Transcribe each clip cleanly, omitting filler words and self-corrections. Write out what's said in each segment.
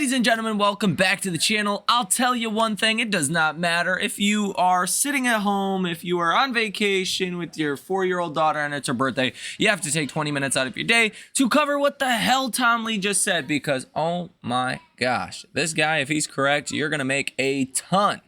Ladies and gentlemen, welcome back to the channel. I'll tell you one thing, it does not matter if you are sitting at home, if you are on vacation with your 4-year-old daughter and it's her birthday, you have to take 20 minutes out of your day to cover what the hell Tom Lee just said because, oh my gosh, this guy, if he's correct, you're going to make a ton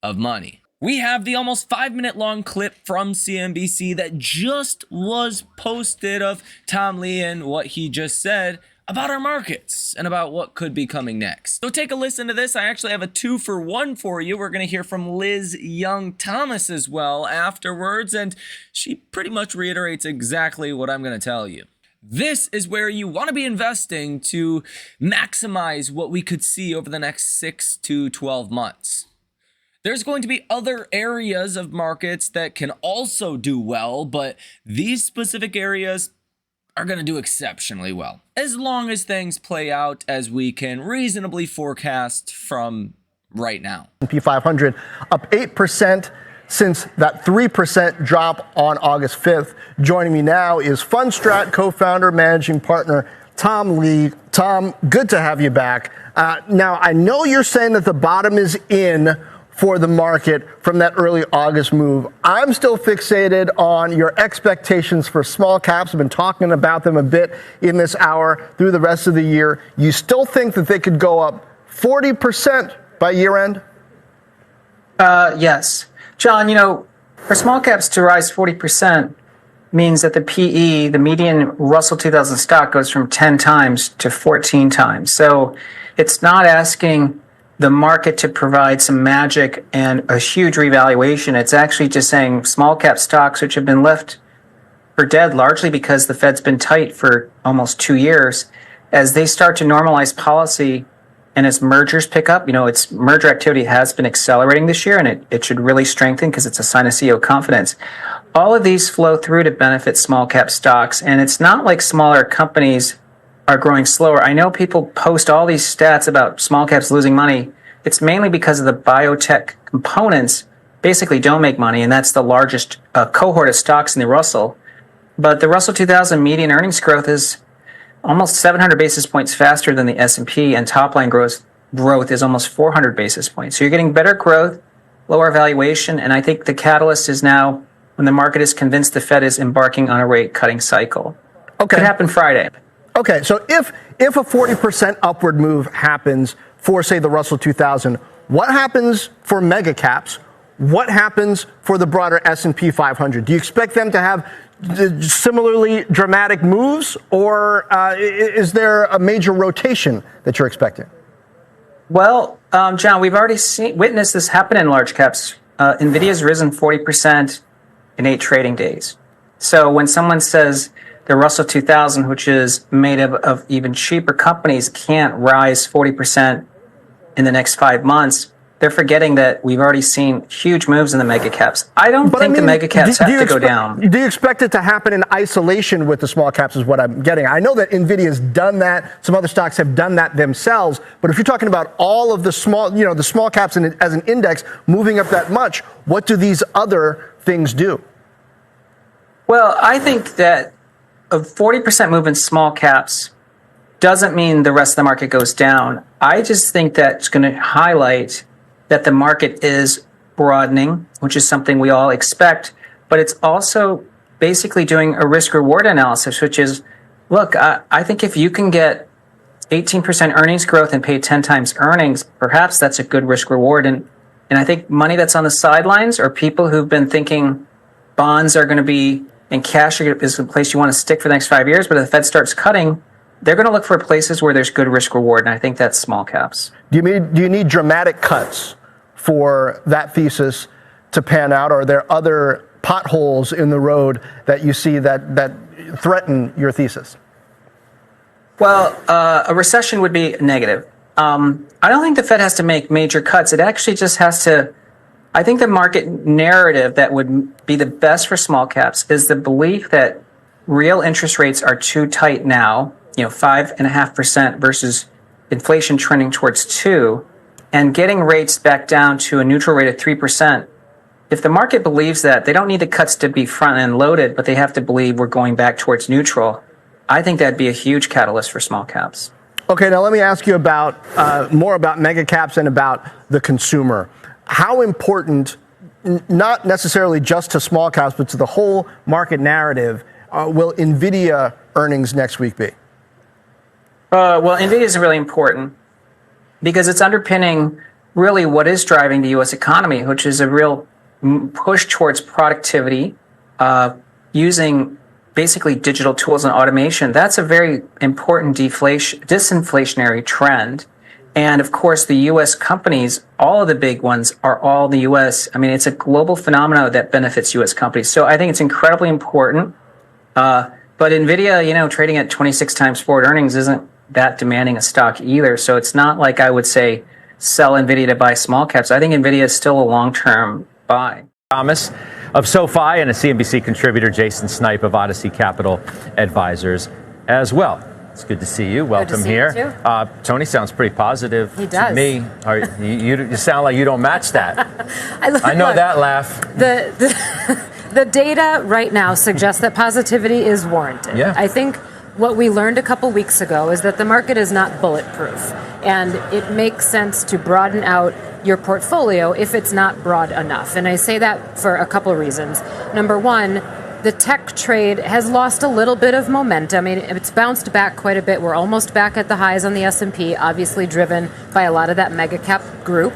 of money. We have the almost 5-minute long clip from CNBC that just was posted of Tom Lee and what he just said about our markets and about what could be coming next. So take a listen to this. I actually have a 2-for-1 for you. We're going to hear from Liz Young-Thomas as well afterwards, and she pretty much reiterates exactly what I'm going to tell you. This is where you want to be investing to maximize what we could see over the next 6 to 12 months. There's going to be other areas of markets that can also do well, but these specific areas are going to do exceptionally well, as long as things play out as we can reasonably forecast from right now. S&P 500 up 8% since that 3% drop on August 5th. Joining me now is Fundstrat co-founder, managing partner, Tom Lee. Tom, good to have you back. Now, I know you're saying that the bottom is in for the market from that early August move. I'm still fixated on your expectations for small caps. I've been talking about them a bit in this hour through the rest of the year. You still think that they could go up 40% by year end? Yes. John, for small caps to rise 40% means that the PE, the median Russell 2000 stock, goes from 10 times to 14 times. So it's not asking the market to provide some magic and a huge revaluation. It's actually just saying small cap stocks, which have been left for dead largely because the Fed's been tight for almost 2 years, as they start to normalize policy and as mergers pick up, its merger activity has been accelerating this year, and it should really strengthen because it's a sign of CEO confidence. All of these flow through to benefit small cap stocks, and it's not like smaller companies are growing slower. I know people post all these stats about small caps losing money. It's mainly because of the biotech components basically don't make money, and that's the largest cohort of stocks in the Russell. But the Russell 2000 median earnings growth is almost 700 basis points faster than the S&P, and top-line growth is almost 400 basis points. So you're getting better growth, lower valuation, and I think the catalyst is now when the market is convinced the Fed is embarking on a rate-cutting cycle. Okay. Could happen Friday. Okay, so if a 40% upward move happens for, say, the Russell 2000, what happens for mega caps? What happens for the broader S&P 500? Do you expect them to have similarly dramatic moves, or is there a major rotation that you're expecting? Well, John, we've already witnessed this happen in large caps. NVIDIA's risen 40% in 8 trading days. So when someone says the Russell 2000, which is made of even cheaper companies, can't rise 40% in the next 5 months, they're forgetting that we've already seen huge moves in the mega caps. I don't think the mega caps have to go down. Do you expect it to happen in isolation with the small caps is what I'm getting? I know that NVIDIA's done that. Some other stocks have done that themselves. But if you're talking about all of the small, the small caps as an index moving up that much, what do these other things do? Well, I think that a 40% move in small caps doesn't mean the rest of the market goes down. I just think that's going to highlight that the market is broadening, which is something we all expect, but it's also basically doing a risk-reward analysis, which is, look, I think if you can get 18% earnings growth and pay 10 times earnings, perhaps that's a good risk-reward. And I think money that's on the sidelines, or people who've been thinking bonds are going to be, and cash is a place you want to stick for the next 5 years, but if the Fed starts cutting, they're going to look for places where there's good risk reward, and I think that's small caps. Do you need dramatic cuts for that thesis to pan out, or are there other potholes in the road that you see that threaten your thesis? Well, a recession would be negative. I don't think the Fed has to make major cuts. It actually just has to. I think the market narrative that would be the best for small caps is the belief that real interest rates are too tight now, 5.5% versus inflation trending towards 2%, and getting rates back down to a neutral rate of 3%. If the market believes that, they don't need the cuts to be front-end loaded, but they have to believe we're going back towards neutral. I think that'd be a huge catalyst for small caps. Okay, now let me ask you about more about mega caps and about the consumer. How important, not necessarily just to small caps, but to the whole market narrative, will NVIDIA earnings next week be? Well, NVIDIA is really important because it's underpinning really what is driving the U.S. economy, which is a real push towards productivity, using basically digital tools and automation. That's a very important disinflationary trend. And of course, the U.S. companies, all of the big ones are all the U.S. I mean, it's a global phenomenon that benefits U.S. companies. So I think it's incredibly important. But NVIDIA, trading at 26 times forward earnings isn't that demanding a stock either. So it's not like I would say sell NVIDIA to buy small caps. I think NVIDIA is still a long-term buy. Thomas of SoFi and a CNBC contributor, Jason Snipe of Odyssey Capital Advisors as well. It's good to see you. Welcome here. Tony sounds pretty positive to me. You sound like you don't match that. I know that laugh. The data right now suggests that positivity is warranted. Yeah. I think what we learned a couple weeks ago is that the market is not bulletproof, and it makes sense to broaden out your portfolio if it's not broad enough. And I say that for a couple of reasons. Number one, the tech trade has lost a little bit of momentum. I mean, it's bounced back quite a bit. We're almost back at the highs on the S&P, obviously driven by a lot of that mega cap group.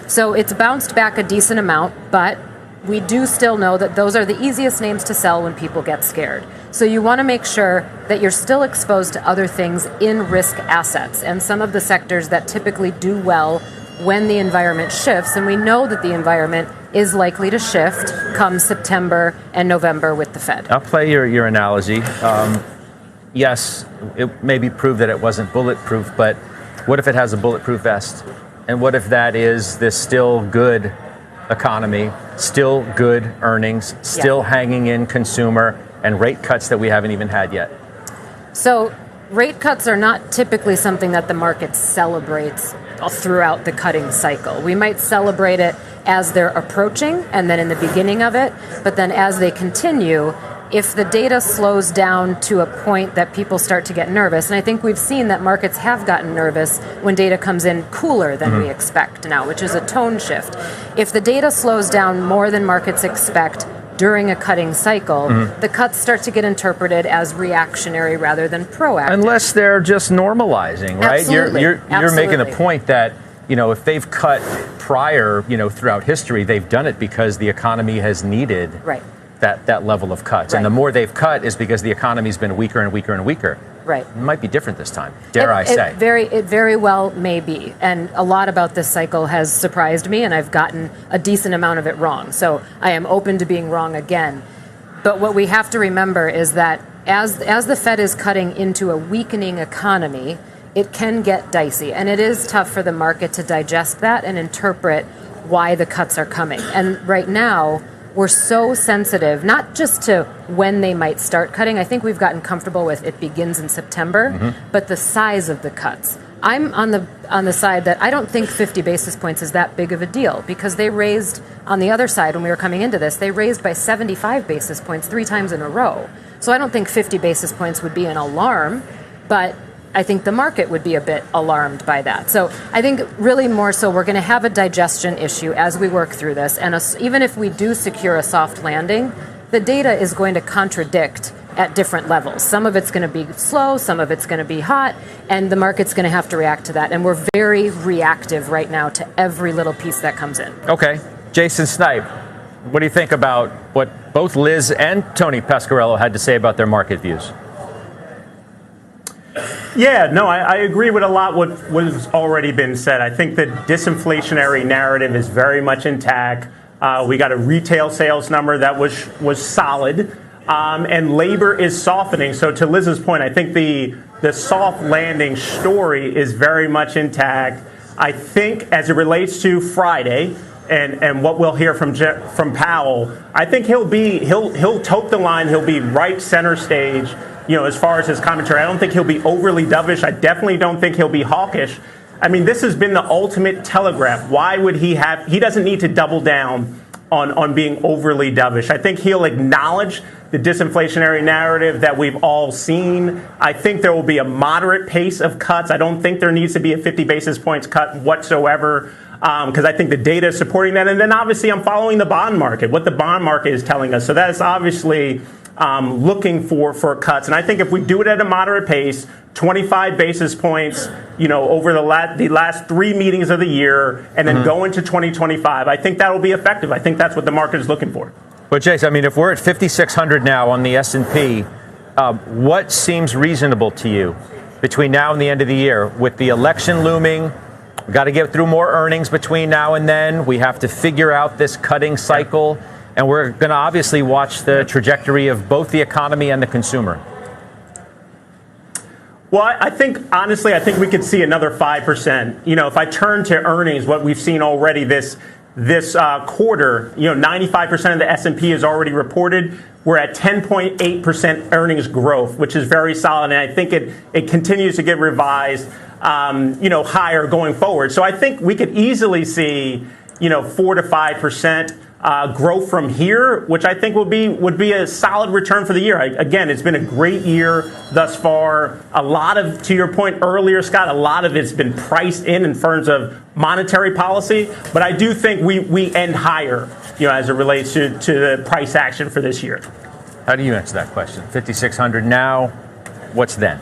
So it's bounced back a decent amount, but we do still know that those are the easiest names to sell when people get scared. So you want to make sure that you're still exposed to other things in risk assets and some of the sectors that typically do well when the environment shifts. And we know that the environment is likely to shift come September and November with the Fed. I'll play your analogy. Yes, it maybe proved that it wasn't bulletproof, but what if it has a bulletproof vest? And what if that is this still good economy, still good earnings, still hanging in consumer, and rate cuts that we haven't even had yet? So rate cuts are not typically something that the market celebrates throughout the cutting cycle. We might celebrate it as they're approaching and then in the beginning of it, but then as they continue, if the data slows down to a point that people start to get nervous, and I think we've seen that markets have gotten nervous when data comes in cooler than we expect now, which is a tone shift. If the data slows down more than markets expect during a cutting cycle, the cuts start to get interpreted as reactionary rather than proactive. Unless they're just normalizing, right? Absolutely. You're making a point that, if they've cut prior, throughout history, they've done it because the economy has needed that level of cuts. And the more they've cut is because the economy's been weaker and weaker and weaker. Right. It might be different this time, dare I say. It very well may be. And a lot about this cycle has surprised me, and I've gotten a decent amount of it wrong. So I am open to being wrong again. But what we have to remember is that as the Fed is cutting into a weakening economy, it can get dicey. And it is tough for the market to digest that and interpret why the cuts are coming. And right now, we're so sensitive, not just to when they might start cutting. I think we've gotten comfortable with it begins in September, but the size of the cuts. I'm on the side that I don't think 50 basis points is that big of a deal, because they raised on the other side when we were coming into this, they raised by 75 basis points 3 times in a row. So I don't think 50 basis points would be an alarm, but I think the market would be a bit alarmed by that. So I think really more so we're going to have a digestion issue as we work through this. And even if we do secure a soft landing, the data is going to contradict at different levels. Some of it's going to be slow, some of it's going to be hot, and the market's going to have to react to that. And we're very reactive right now to every little piece that comes in. Okay. Jason Snipe, what do you think about what both Liz and Tony Pasquarello had to say about their market views? Yeah, no, I agree with a lot what was already been said. I think the disinflationary narrative is very much intact. We got a retail sales number that was solid, and labor is softening. So to Liz's point, I think the soft landing story is very much intact. I think as it relates to Friday and what we'll hear from Powell, I think he'll tote the line. He'll be right center stage. As far as his commentary, I don't think he'll be overly dovish. I definitely don't think he'll be hawkish. I mean, this has been the ultimate telegraph. Why would he doesn't need to double down on being overly dovish. I think he'll acknowledge the disinflationary narrative that we've all seen. I think there will be a moderate pace of cuts. I don't think there needs to be a 50 basis points cut whatsoever, because I think the data is supporting that. And then obviously I'm following the bond market, what the bond market is telling us. So that is obviously looking for cuts. And I think if we do it at a moderate pace, 25 basis points, over the last 3 meetings of the year, and then go into 2025, I think that will be effective. I think that's what the market is looking for. But Jason, I mean, if we're at 5,600 now on the S&P, what seems reasonable to you between now and the end of the year? With the election looming, we've got to get through more earnings between now and then. We have to figure out this cutting cycle. And we're going to obviously watch the trajectory of both the economy and the consumer. Well, I think we could see another 5%. If I turn to earnings, what we've seen already this quarter, 95% of the S&P is already reported. We're at 10.8% earnings growth, which is very solid, and I think it continues to get revised, higher going forward. So I think we could easily see, 4 to 5%. Growth from here, which I think would be a solid return for the year. Again, it's been a great year thus far. A lot of, to your point earlier, Scott, a lot of it's been priced in terms of monetary policy. But I do think we end higher, as it relates to the price action for this year. How do you answer that question? 5,600 now, what's then?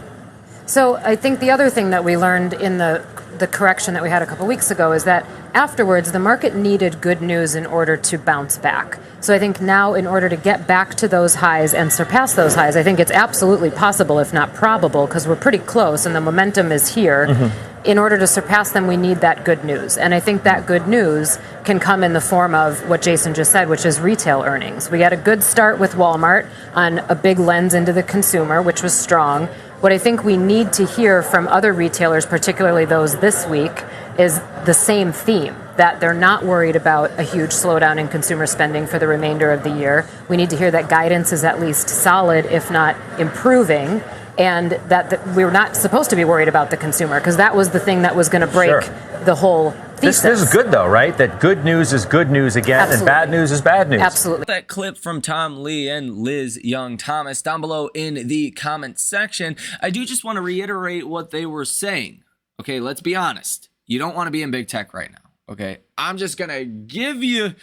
So I think the other thing that we learned in the correction that we had a couple weeks ago is that afterwards the market needed good news in order to bounce back. So I think now, in order to get back to those highs and surpass those highs, I think it's absolutely possible, if not probable, because we're pretty close and the momentum is here. In order to surpass them, we need that good news. And I think that good news can come in the form of what Jason just said, which is retail earnings. We got a good start with Walmart on a big lens into the consumer, which was strong. What I think we need to hear from other retailers, particularly those this week, is the same theme, that they're not worried about a huge slowdown in consumer spending for the remainder of the year. We need to hear that guidance is at least solid, if not improving, and that we're not supposed to be worried about the consumer, because that was the thing that was going to break the whole thesis. This is good, though, right? That good news is good news again, Absolutely. And bad news is bad news. Absolutely. That clip from Tom Lee and Liz Young-Thomas down below in the comments section. I do just want to reiterate what they were saying. Okay, let's be honest. You don't want to be in big tech right now. Okay, I'm just going to give you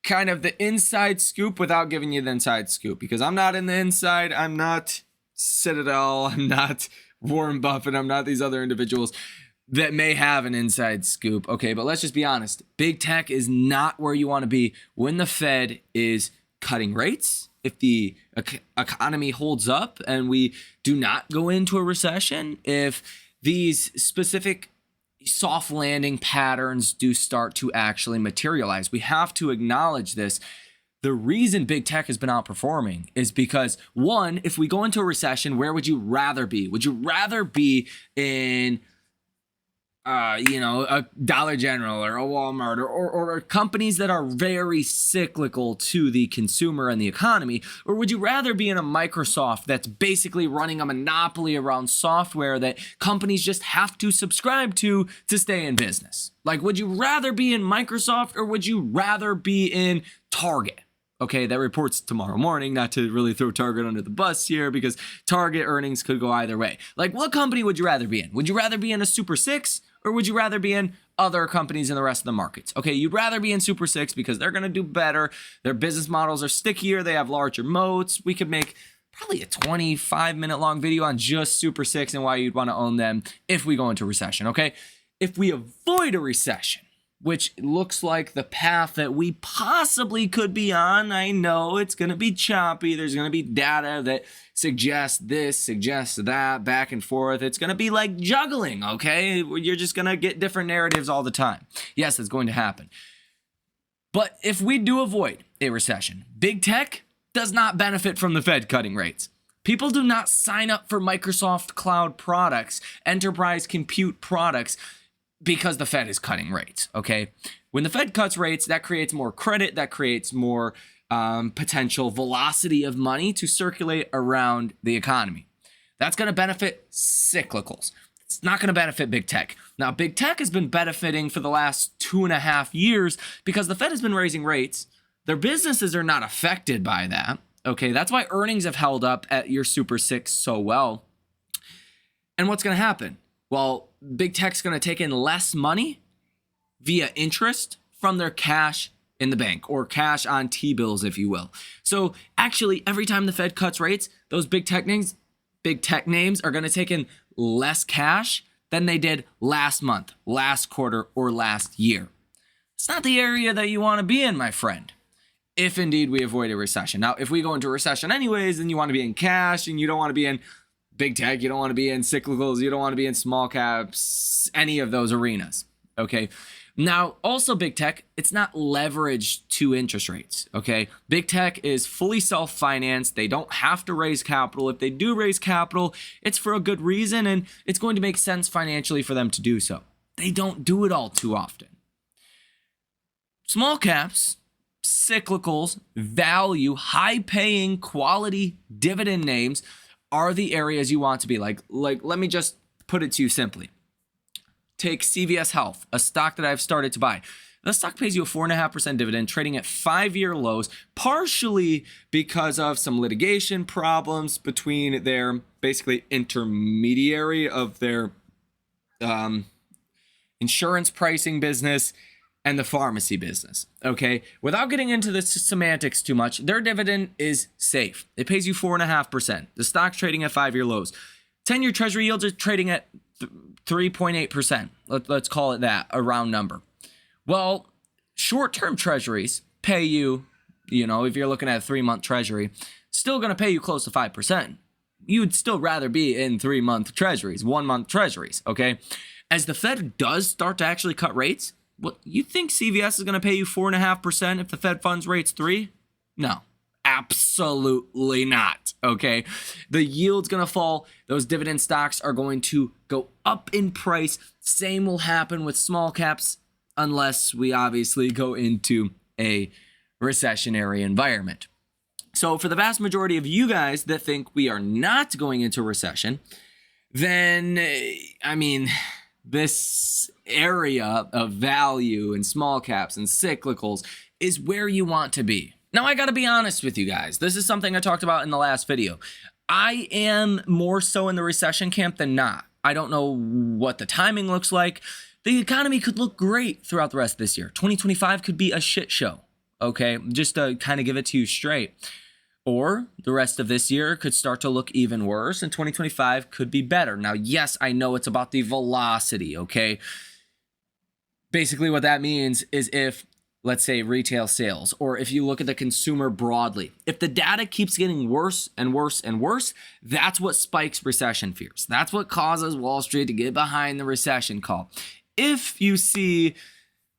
kind of the inside scoop without giving you the inside scoop, because I'm not in the inside. I'm not Citadel. I'm not Warren Buffett. I'm not these other individuals that may have an inside scoop. Okay, but let's just be honest. Big tech is not where you want to be when the Fed is cutting rates. If the economy holds up and we do not go into a recession, if these specific soft landing patterns do start to actually materialize, we have to acknowledge this. The reason big tech has been outperforming is because, one, if we go into a recession, where would you rather be? Would you rather be in a Dollar General or a Walmart or companies that are very cyclical to the consumer and the economy? Or would you rather be in a Microsoft that's basically running a monopoly around software that companies just have to subscribe to stay in business? Like, would you rather be in Microsoft or would you rather be in Target? Okay, that reports tomorrow morning, not to really throw Target under the bus here, because Target earnings could go either way. Like, what company would you rather be in? Would you rather be in a Super 6 or would you rather be in other companies in the rest of the markets? Okay, you'd rather be in Super 6 because they're going to do better. Their business models are stickier. They have larger moats. We could make probably a 25-minute long video on just Super 6 and why you'd want to own them if we go into recession, okay? If we avoid a recession, which looks like the path that we possibly could be on. I know it's going to be choppy. There's going to be data that suggests this, suggests that, back and forth. It's going to be like juggling, okay? You're just going to get different narratives all the time. Yes, it's going to happen. But if we do avoid a recession, big tech does not benefit from the Fed cutting rates. People do not sign up for Microsoft cloud products, enterprise compute products, because the Fed is cutting rates, okay? When the Fed cuts rates, that creates more credit, that creates more potential velocity of money to circulate around the economy. That's going to benefit cyclicals. It's not going to benefit big tech. Now, big tech has been benefiting for the last 2.5 years because the Fed has been raising rates. Their businesses are not affected by that. Okay, that's why earnings have held up at your Super 6 so well. And what's going to happen? Well, big tech's going to take in less money via interest from their cash in the bank, or cash on T-bills, if you will. So actually, every time the Fed cuts rates, those big tech names are going to take in less cash than they did last month, last quarter, or last year. It's not the area that you want to be in, my friend, if indeed we avoid a recession. Now, if we go into a recession anyways, then you want to be in cash, and you don't want to be in big tech, you don't want to be in cyclicals, you don't want to be in small caps, any of those arenas, okay? Now, also big tech, it's not leveraged to interest rates, okay? Big tech is fully self-financed. They don't have to raise capital. If they do raise capital, it's for a good reason, and it's going to make sense financially for them to do so. They don't do it all too often. Small caps, cyclicals, value, high-paying, quality dividend names are the areas you want to be. Like, let me just put it to you simply. Take CVS Health, a stock that I've started to buy. The stock pays you a 4.5% dividend, trading at 5-year lows, partially because of some litigation problems between their basically intermediary of their insurance pricing business and the pharmacy business. Okay, without getting into the semantics too much, their dividend is safe. It pays you 4.5%. The stock's trading at 5-year lows. 10-year Treasury yields are trading at 3.8%. Let's call it that, a round number. Well, short-term treasuries pay you, if you're looking at a 3-month treasury, still going to pay you close to 5%. You would still rather be in 3-month treasuries, 1-month treasuries, okay? As the Fed does start to actually cut rates, what you think CVS is going to pay you 4.5% if the Fed funds rates 3? No. Absolutely not, okay? The yield's going to fall. Those dividend stocks are going to go up in price. Same will happen with small caps unless we obviously go into a recessionary environment. So for the vast majority of you guys that think we are not going into recession, then, this area of value and small caps and cyclicals is where you want to be. Now, I got to be honest with you guys. This is something I talked about in the last video. I am more so in the recession camp than not. I don't know what the timing looks like. The economy could look great throughout the rest of this year. 2025 could be a shit show, okay? Just to kind of give it to you straight. Or the rest of this year could start to look even worse, and 2025 could be better. Now, yes, I know it's about the velocity, okay? Basically, what that means is if, let's say, retail sales, or if you look at the consumer broadly, if the data keeps getting worse and worse and worse, that's what spikes recession fears. That's what causes Wall Street to get behind the recession call. If you see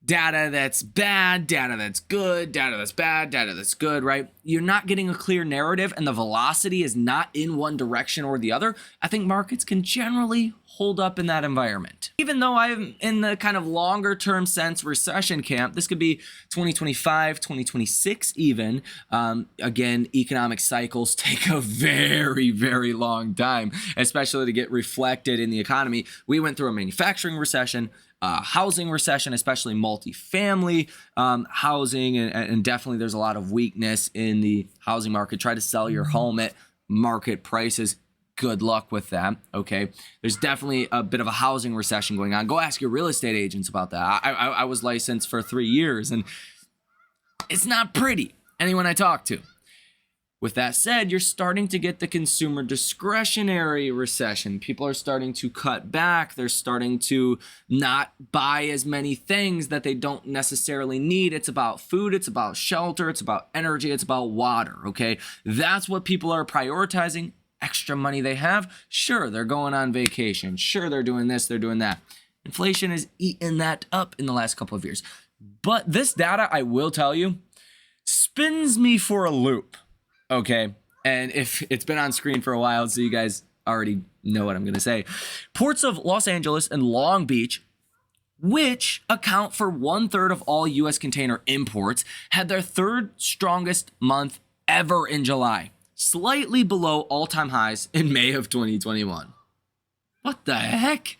data that's bad, data that's good, data that's bad, data that's good, right? You're not getting a clear narrative and the velocity is not in one direction or the other. I think markets can generally hold up in that environment. Even though I'm in the kind of longer term sense recession camp, this could be 2025, 2026 even. Again, economic cycles take a very, very long time, especially to get reflected in the economy. We went through a manufacturing recession, housing recession, especially multifamily housing, and definitely there's a lot of weakness in the housing market. Try to sell your home at market prices. Good luck with that, okay? There's definitely a bit of a housing recession going on. Go ask your real estate agents about that. I was licensed for 3 years, and it's not pretty, anyone I talk to. With that said, you're starting to get the consumer discretionary recession. People are starting to cut back. They're starting to not buy as many things that they don't necessarily need. It's about food, it's about shelter, it's about energy, it's about water, okay? That's what people are prioritizing. Extra money they have, sure, they're going on vacation. Sure, they're doing this, they're doing that. Inflation has eaten that up in the last couple of years. But this data, I will tell you, spins me for a loop. Okay, and if it's been on screen for a while, so you guys already know what I'm going to say. Ports of Los Angeles and Long Beach, which account for 1/3 of all U.S. container imports, had their third strongest month ever in July, slightly below all-time highs in May of 2021. What the heck?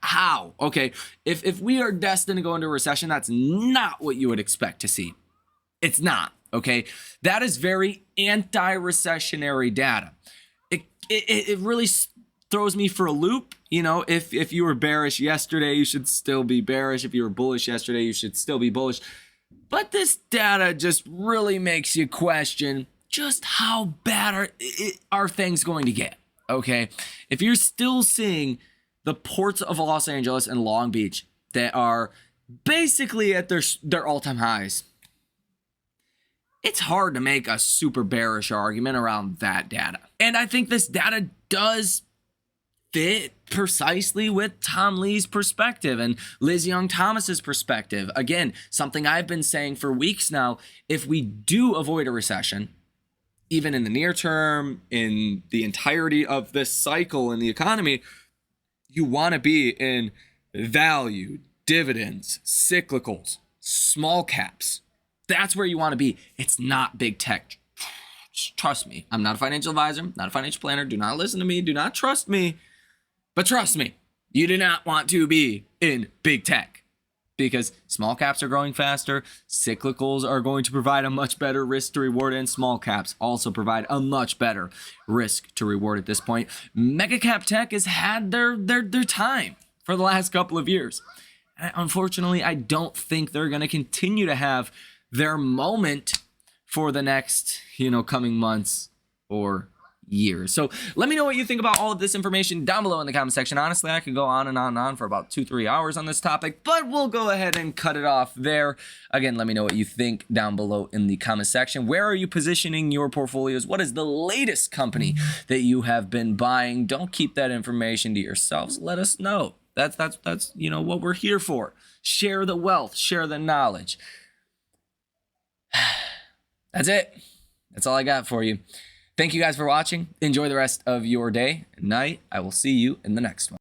How? Okay, if we are destined to go into a recession, that's not what you would expect to see. It's not, okay? That is very anti-recessionary data. It really throws me for a loop. You know, if you were bearish yesterday, you should still be bearish. If you were bullish yesterday, you should still be bullish. But this data just really makes you question just how bad are things going to get, okay? If you're still seeing the ports of Los Angeles and Long Beach that are basically at their all-time highs, it's hard to make a super bearish argument around that data. And I think this data does fit precisely with Tom Lee's perspective and Liz Young Thomas's perspective. Again, something I've been saying for weeks now, if we do avoid a recession, even in the near term, in the entirety of this cycle in the economy, you want to be in value, dividends, cyclicals, small caps. That's where you want to be. It's not big tech. Trust me. I'm not a financial advisor, not a financial planner. Do not listen to me. Do not trust me. But trust me, you do not want to be in big tech because small caps are growing faster. Cyclicals are going to provide a much better risk to reward, and small caps also provide a much better risk to reward at this point. Mega cap tech has had their time for the last couple of years. Unfortunately, I don't think they're going to continue to have their moment for the next, coming months or years. So let me know what you think about all of this information down below in the comment section. Honestly, I could go on and on and on for about 2-3 hours on this topic, but we'll go ahead and cut it off there. Again, let me know what you think down below in the comment section. Where are you positioning your portfolios? What is the latest company that you have been buying? Don't keep that information to yourselves. Let us know. That's what we're here for. Share the wealth, share the knowledge. That's it. That's all I got for you. Thank you guys for watching. Enjoy the rest of your day and night. I will see you in the next one.